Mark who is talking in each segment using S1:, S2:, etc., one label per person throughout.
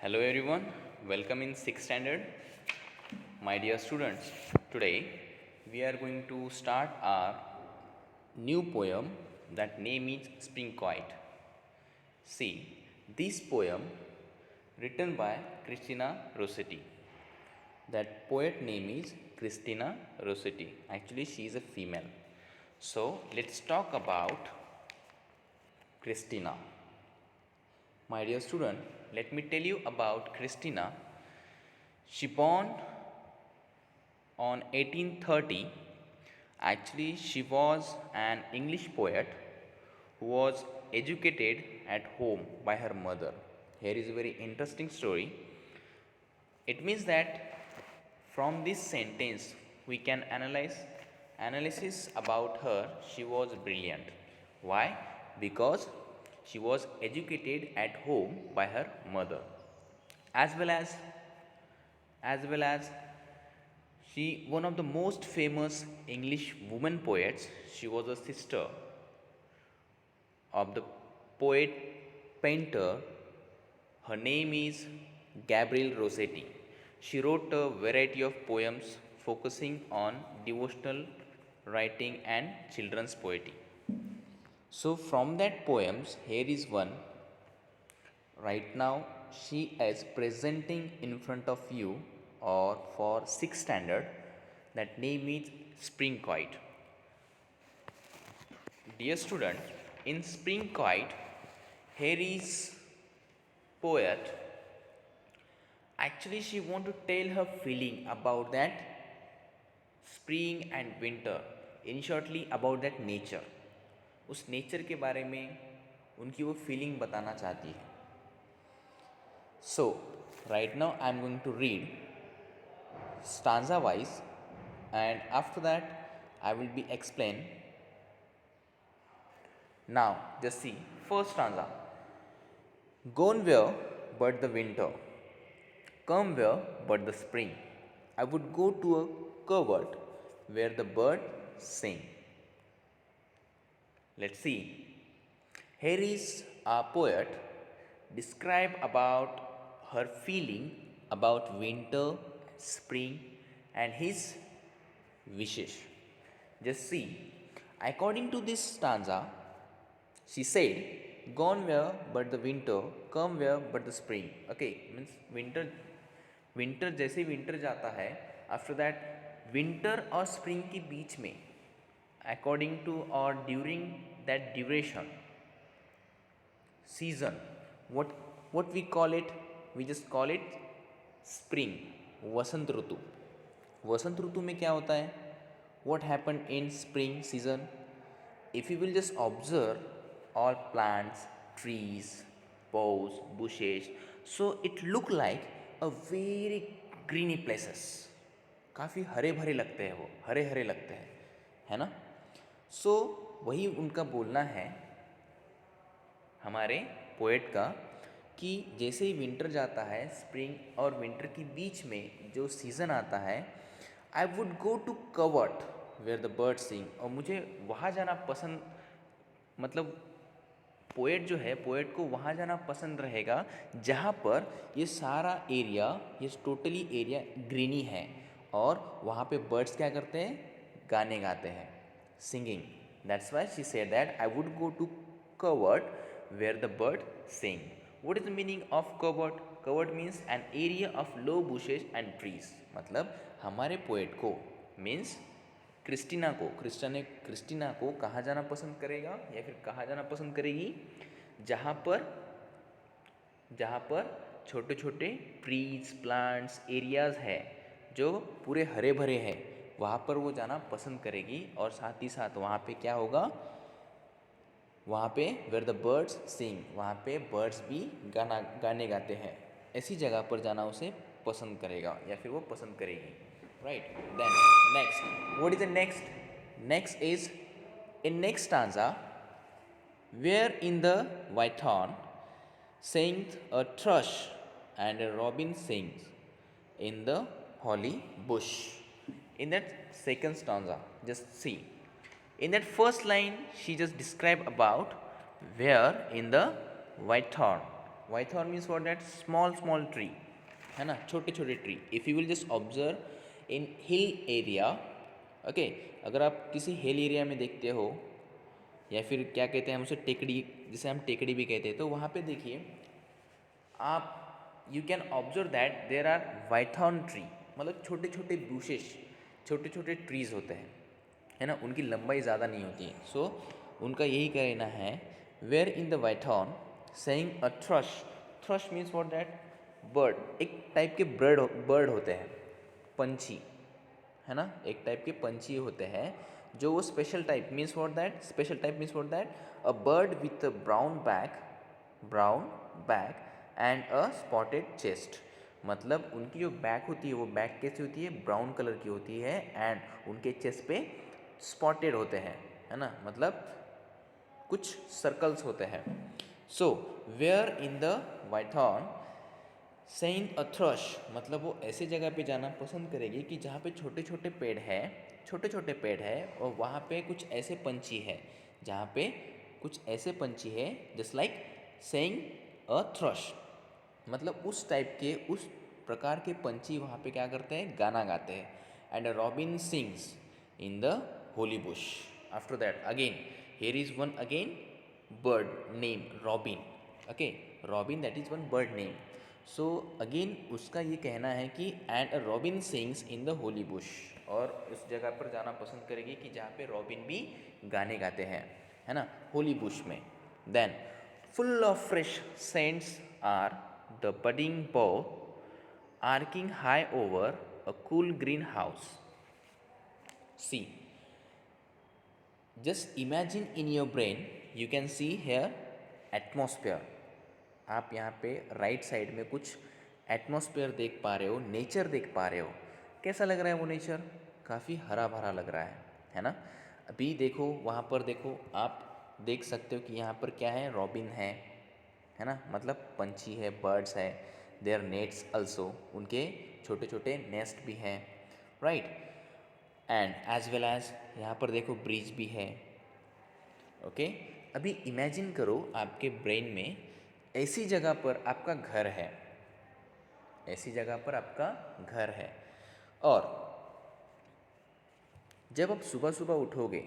S1: Hello everyone, welcome in 6th standard. My dear students, today we are going to start our new poem that name is Spring Quiet. See, this poem written by Christina Rossetti. That poet name is Christina Rossetti. Actually, she is a female. So, let's talk about Christina. My dear student, let me tell you about Christina. She born on 1830. Actually, she was an English poet who was educated at home by her mother. Here is a very interesting story. It means that from this sentence we can analysis about her. She was brilliant. Why? Because she was educated at home by her mother, as well as she one of the most famous English woman poets. She was a sister of the poet painter. Her name is Gabrielle Rossetti. She wrote a variety of poems focusing on devotional writing and children's poetry. So from that poems, here is one. Right now, she is presenting in front of you or for 6th standard. That name is Spring Quiet. Dear student, in Spring Quiet, here is poet. Actually, she want to tell her feeling about that spring and winter. In shortly about that nature. उस nature के बारे में उनकी वो feeling बताना चाहती है. So, right now I am going to read stanza wise, and after that I will be explain. Now, just see first stanza. Gone where but the winter, come where but the spring. I would go to a covert where the bird sing. Let's see. Here is a poet describe about her feeling about winter, spring, and his wishes. Just see. According to this stanza, she said, "Gone where but the winter, come where but the spring." Okay, means winter जैसे winter जाता है, after that winter और spring के बीच में, according to or during that duration, season, what we call it, we just call it spring, वसंत ऋतु. वसंत ऋतु में क्या होता है? What happened in spring season? If you will just observe all plants, trees, boughs, bushes, so it look like a very greeny places. काफ़ी हरे भरे लगते हैं, वो हरे हरे लगते हैं, है ना? सो वही उनका बोलना है हमारे पोएट का कि जैसे ही विंटर जाता है, स्प्रिंग और विंटर के बीच में जो सीज़न आता है, I would go to covert where the bird sing. और मुझे वहाँ जाना पसंद, मतलब पोएट जो है, पोएट को वहाँ जाना पसंद रहेगा जहाँ पर ये सारा एरिया, ये टोटली एरिया ग्रीनी है और वहाँ पे बर्ड्स क्या करते हैं? गाने गाते हैं, singing. That's why she said that I would go to covert where the bird sing. What is the meaning of covert? Covert means an area of low bushes and trees. मतलब हमारे poet को means Christina को कहाँ जाना पसंद करेगा या फिर कहाँ जाना पसंद करेगी? जहाँ पर छोटे छोटे ट्रीज, प्लांट्स, एरियाज है जो पूरे हरे भरे हैं, वहाँ पर वो जाना पसंद करेगी. और साथ ही साथ वहाँ पे क्या होगा? वहाँ पे वेयर द बर्ड्स सिंग, वहाँ पे बर्ड्स भी गाने गाते हैं. ऐसी जगह पर जाना उसे पसंद करेगा या फिर वो पसंद करेगी. Right. Then next, what is the next? Next is in next stanza, where in the white thorn sings a thrush and a robin sings in the holly bush. In that second stanza, just see. In that first line, she just described about where in the white thorn. Whitethorn means what that small small tree, है ना, छोटे छोटे tree. If you will just observe in hill area, okay, अगर आप किसी hill area में देखते हो या फिर क्या कहते हैं हम उसे टेकड़ी, जिसे हम टेकड़ी भी कहते हैं, तो वहाँ पे देखिए आप, you can observe that there are whitethorn tree, मतलब छोटे छोटे ब्यूशेस, छोटे छोटे ट्रीज़ होते हैं, है ना, उनकी लंबाई ज़्यादा नहीं होती है. सो उनका यही कहना है, where in the whitethorn saying a thrush. Thrush means what that bird, एक टाइप के बर्ड होते हैं, पंछी, है ना, एक टाइप के पंछी होते हैं जो वो special type means what that, special type means what that a bird with a brown back and a spotted chest. मतलब उनकी जो बैक होती है वो बैक कैसी होती है, ब्राउन कलर की होती है, एंड उनके चेस्ट पे स्पॉटेड होते हैं, है ना, मतलब कुछ सर्कल्स होते हैं. So where in the whitethorn saying a thrush, मतलब वो ऐसे जगह पे जाना पसंद करेगी कि जहाँ पे छोटे छोटे पेड़ है, छोटे छोटे पेड़ है, और वहाँ पे कुछ ऐसे पंछी है, जहाँ पे कुछ ऐसे पंछी है, just like saying a thrush, मतलब उस टाइप के, उस प्रकार के पंछी वहाँ पे क्या करते हैं, गाना गाते हैं. And robin sings in the Holi Bush. After that again here is one again bird name robin, okay, robin, that is one bird name. So again उसका ये कहना है कि and a robin sings in the holy bush, और उस जगह पर जाना पसंद करेगी कि जहाँ पे रॉबिन भी गाने गाते हैं, है ना, होली बुश में. Then full of fresh scents are the budding bough arcing high over a cool greenhouse. See, just imagine in your brain, you can see here atmosphere. आप यहाँ पे राइट साइड में कुछ एटमॉस्फेयर देख पा रहे हो, नेचर देख पा रहे हो. कैसा लग रहा है वो नेचर, काफ़ी हरा भरा लग रहा है ना. अभी देखो वहाँ पर देखो, आप देख सकते हो कि यहाँ पर क्या है, रॉबिन है ना, मतलब पंछी है, बर्ड्स है, देयर नेट्स अल्सो, उनके छोटे छोटे नेस्ट भी हैं, right. And as well as यहाँ पर देखो ब्रिज भी है, ओके. अभी इमेजिन करो आपके ब्रेन में ऐसी जगह पर आपका घर है, ऐसी जगह पर आपका घर है, और जब आप सुबह सुबह उठोगे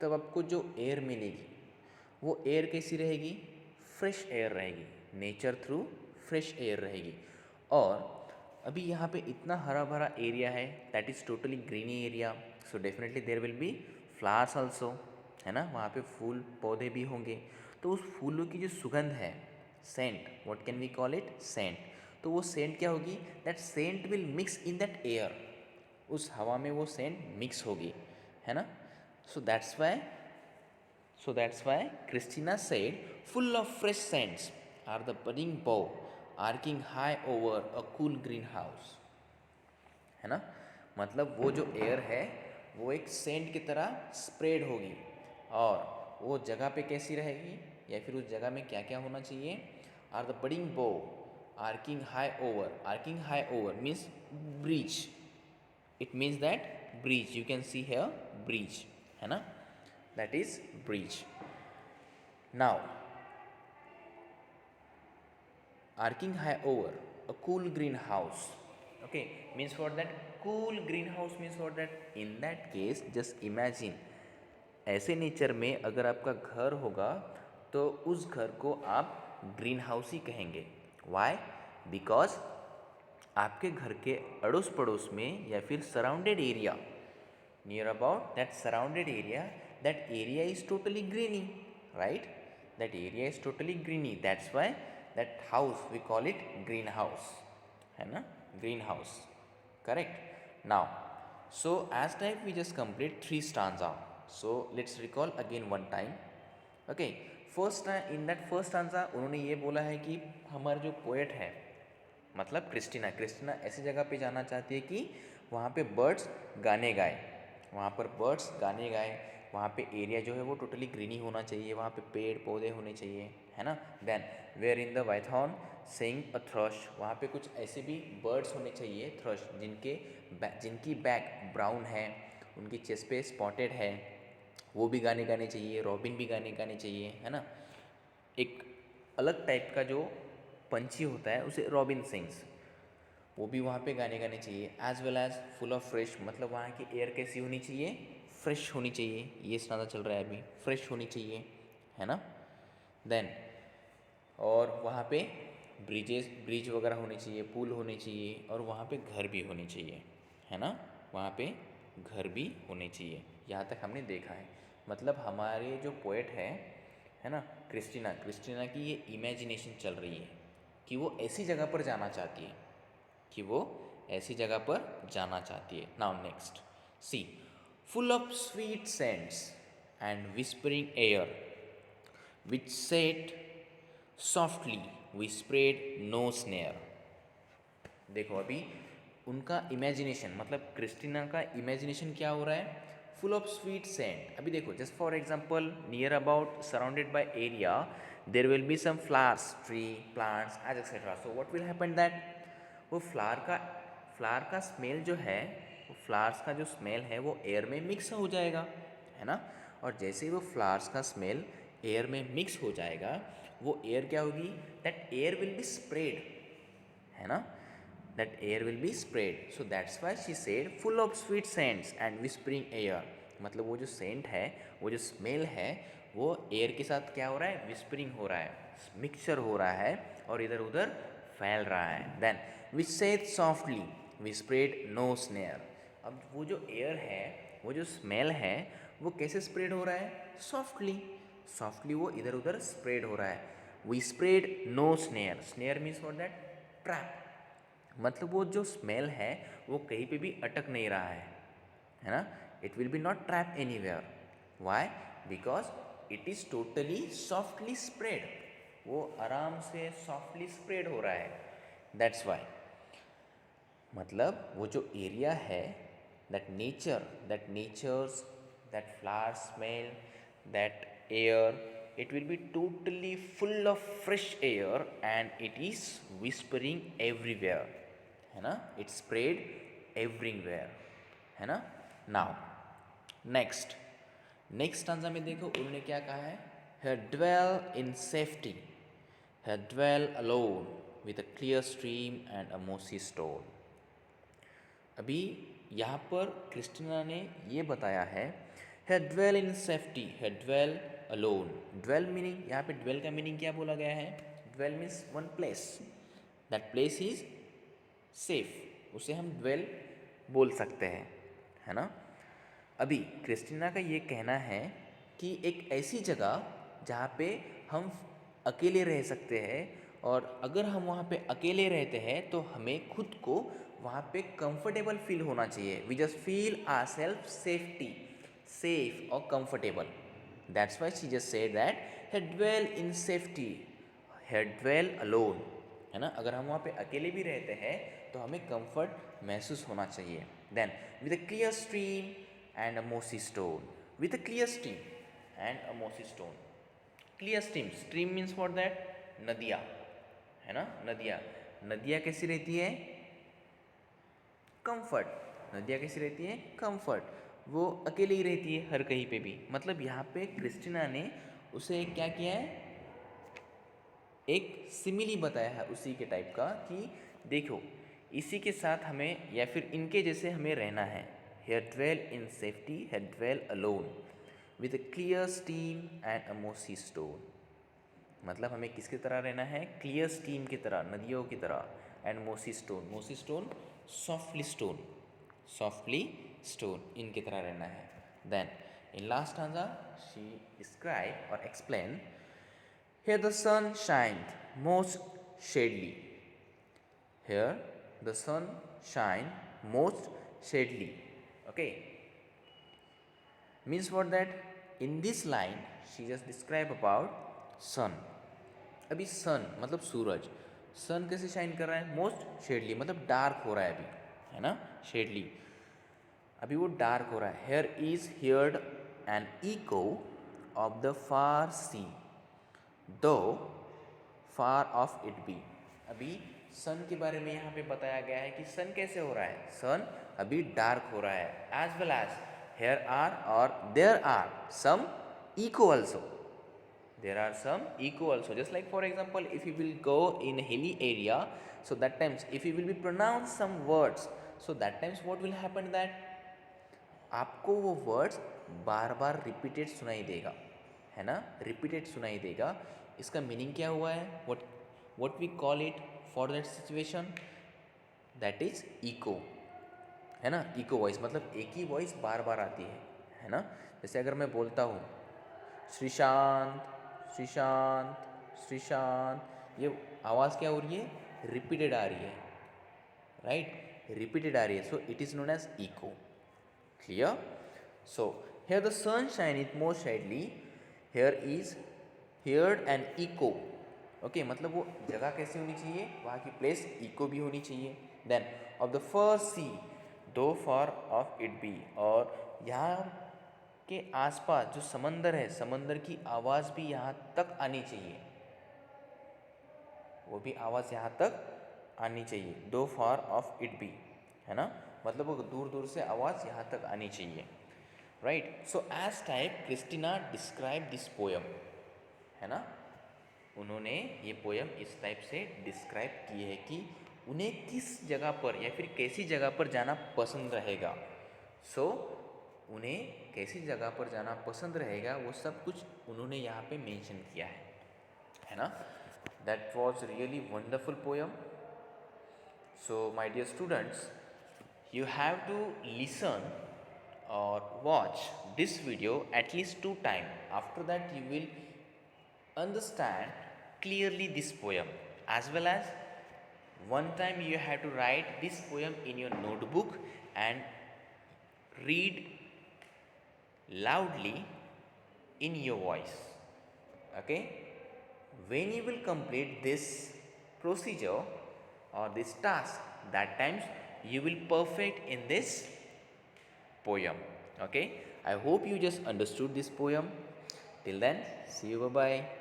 S1: तब आपको जो एयर मिलेगी वो एयर कैसी रहेगी, फ्रेश एयर रहेगी, नेचर थ्रू फ्रेश एयर रहेगी. और अभी यहाँ पे इतना हरा भरा एरिया है, that is totally greeny area, so definitely there will be flowers also, है ना, वहाँ पे फूल पौधे भी होंगे. तो उस फूलों की जो सुगंध है, scent, what can we call it, scent. तो वो सेंट क्या होगी, that scent will mix in that air, उस हवा में वो सेंट मिक्स होगी, है ना. So that's why Christina said full of fresh scents are the budding bough arcing high over a cool greenhouse, है ना, मतलब वो जो एयर है वो एक सेंट की तरह स्प्रेड होगी, और वो जगह पे कैसी रहेगी, या फिर उस जगह में क्या क्या होना चाहिए, are the budding bough arching high over means bridge, it means that bridge, you can see here bridge, है ना, that is bridge. Now arcing high over a cool greenhouse, okay, means what that, cool greenhouse means what that, in that case just imagine, ऐसे nature में अगर आपका घर होगा तो उस घर को आप ग्रीन हाउस ही कहेंगे. वाई, बिकॉज आपके घर के अड़ोस पड़ोस में या फिर surrounded area, near about that surrounded area, that area is totally greeny, right, that area is totally greeny, that's why that house we call it greenhouse, है ना, greenhouse, correct. Now so as type we just complete 3 stanza, so let's recall again one time, okay. first in that first stanza उन्होंने ये बोला है कि हमारे जो poet है, मतलब क्रिस्टीना ऐसी जगह पे जाना चाहती है कि वहाँ पे बर्ड्स गाने गाए, वहाँ पर बर्ड्स गाने गाए, वहाँ पे एरिया जो है वो टोटली ग्रीनी होना चाहिए, वहाँ पे पेड़ पौधे होने चाहिए, है ना. Then where in the whitethorn saying a thrush, वहाँ पे कुछ ऐसे भी बर्ड्स होने चाहिए, थ्रश, जिनकी बैक ब्राउन है, उनकी चेस्ट पे स्पॉटेड है, वो भी गाने गाने चाहिए, रॉबिन भी गाने गाने चाहिए, है ना. एक अलग टाइप का जो पंछी होता है उसे रॉबिन सिंग्स, वो भी वहाँ पे गाने गाने चाहिए। As well as full of fresh, मतलब वहाँ की एयर कैसी होनी चाहिए, फ्रेश होनी चाहिए, ये सुनाना चल रहा है अभी, फ्रेश होनी चाहिए, है ना। देन और वहाँ पे ब्रिज वगैरह होने चाहिए, पुल होने चाहिए, और वहाँ पे घर भी होने चाहिए, है ना, वहाँ पे घर भी होने चाहिए। यहाँ तक हमने देखा है। मतलब हमारे जो पोएट है ना, क्रिस्टीना की ये इमेजिनेशन चल रही है कि वो ऐसी जगह पर जाना चाहती है, कि वो ऐसी जगह पर जाना चाहती है। Now next see, full of sweet scents and whispering air which set softly we spread no snare. देखो अभी उनका इमेजिनेशन, मतलब क्रिस्टीना का इमेजिनेशन क्या हो रहा है, फुल ऑफ स्वीट सेंट। अभी देखो just for example, near about surrounded by area there will be some flowers, tree, plants as etcetera. So what will happen that, वो फ्लावर का स्मेल जो है, वो फ्लावर्स का जो स्मेल है वो एयर में मिक्स हो जाएगा, है ना। और जैसे ही वो फ्लावर्स का स्मेल एयर में मिक्स हो जाएगा, वो एयर क्या होगी, that air will be spread, है ना, that air will be spread. So that's why she said full of sweet scents and whispering air. मतलब वो जो सेंट है, वो जो स्मेल है, वो एयर के साथ क्या हो रहा है, विस्परिंग हो रहा है, मिक्सचर हो रहा है और इधर उधर फैल रहा है। Then which said softly we spread no snare. अब वो जो एयर है, वो जो स्मेल है, वो कैसे स्प्रेड हो रहा है, सॉफ्टली वो इधर उधर स्प्रेड हो रहा है। We spread no snare, snare means what that, trap. मतलब वो जो स्मेल है वो कहीं पे भी अटक नहीं रहा है ना, it will be not trap anywhere. Why, because it is totally softly spread, वो आराम से सॉफ्टली स्प्रेड हो रहा है, दैट्स वाई। मतलब वो जो एरिया है, that that flower smell, that air, it will be totally full of fresh air and it is whispering everywhere, है ना, it spread everywhere, है ना। नाउ नेक्स्ट स्टांजा में देखो उन्होंने क्या कहा है, her dwell in safety, her dwell alone with a clear stream and a mossy stone। अभी यहाँ पर क्रिस्टीना ने ये बताया है, here dwell in safety, here dwell alone. Dwell meaning, यहाँ पे ड्वेल का मीनिंग क्या बोला गया है, dwell means one place, that place is safe, उसे हम ड्वेल बोल सकते हैं, है ना। अभी क्रिस्टीना का ये कहना है कि एक ऐसी जगह जहाँ पे हम अकेले रह सकते हैं, और अगर हम वहाँ पे अकेले रहते हैं तो हमें खुद को वहाँ पे कंफर्टेबल फील होना चाहिए। We just feel ourself safe और comfortable. That's why she just said that he dwell in safety, he dwell alone, है ना। अगर हम वहाँ पे अकेले भी रहते हैं तो हमें कंफर्ट महसूस होना चाहिए। Then with a clear stream and a mossy stone, with a clear stream and a mossy stone. Clear stream means what that, नदियाँ, है ना, नदियाँ कैसी रहती है, कंफर्ट, नदियाँ कैसी रहती है, कंफर्ट, वो अकेले ही रहती है हर कहीं पे भी। मतलब यहाँ पे क्रिस्टीना ने उसे क्या किया है, एक सिमिली बताया है उसी के टाइप का, कि देखो इसी के साथ हमें या फिर इनके जैसे हमें रहना है। Here dwell in safety, here dwell alone with a clear steam and a mossy stone. मतलब हमें किसकी तरह रहना है, क्लियर स्टीम की तरह, नदियों की तरह, एंड मोसी स्टोन सॉफ्टली स्टोन इनकी तरह रहना है। Then in last answer she describe और explain, here the sun shined most shadily, here the sun shine most shadily, okay, means what that, in this line she just describe about sun। अभी सन मतलब सूरज, सन कैसे shine कर रहा है, most शेडली, मतलब dark हो रहा है अभी, है ना, शेडली, अभी वो डार्क हो रहा है। Here is heard an echo of the far sea though far of it be. अभी सन के बारे में यहाँ पे बताया गया है कि सन कैसे हो रहा है, सन अभी डार्क हो रहा है, as well as here are और there are some echo also, there are some echo also. Just like for example, if you will go in a hilly area, so that times if you will be pronounce some words, so that times what will happen that आपको वो words बार बार repeated सुनाई देगा, है ना, repeated सुनाई देगा. इसका meaning क्या हुआ है, what we call it for that situation, that is echo, है ना. इको वॉइस मतलब एक ही वॉइस बार बार आती है ना. जैसे अगर मैं बोलता हूँ श्रीशांत श्रीशांत श्रीशांत, ये आवाज़ क्या हो रही है, रिपीटेड आ रही है, राइट, रिपीटेड आ रही है. So it is known as echo. Clear. So here the sunshine is more shadily, here is heard and echo. Okay, मतलब वो जगह कैसी होनी चाहिए, वहाँ की प्लेस इको भी होनी चाहिए. देन ऑफ द फर्स्ट सी दो फॉर ऑफ इट बी, और यहाँ के आसपास जो समंदर है, समंदर की आवाज़ भी यहाँ तक आनी चाहिए, वो भी आवाज़ यहाँ तक आनी चाहिए. दो फॉर ऑफ इट बी, है ना, मतलब वो दूर दूर से आवाज़ यहाँ तक आनी चाहिए, right. So as type Christina describe this poem, है ना, उन्होंने ये पोयम इस टाइप से डिस्क्राइब की है कि उन्हें किस जगह पर या फिर कैसी जगह पर जाना पसंद रहेगा. सो उन्हें कैसी जगह पर जाना पसंद रहेगा वो सब कुछ उन्होंने यहाँ पे मेंशन किया है ना. That was really wonderful poem. So my dear students, you have to listen or watch this video at least 2 times. After that you will understand clearly this poem, as well as one time you have to write this poem in your notebook and read loudly in your voice. Okay, when you will complete this procedure or this task, that times you will perfect in this poem. Okay, I hope you just understood this poem. Till then, see you, bye bye.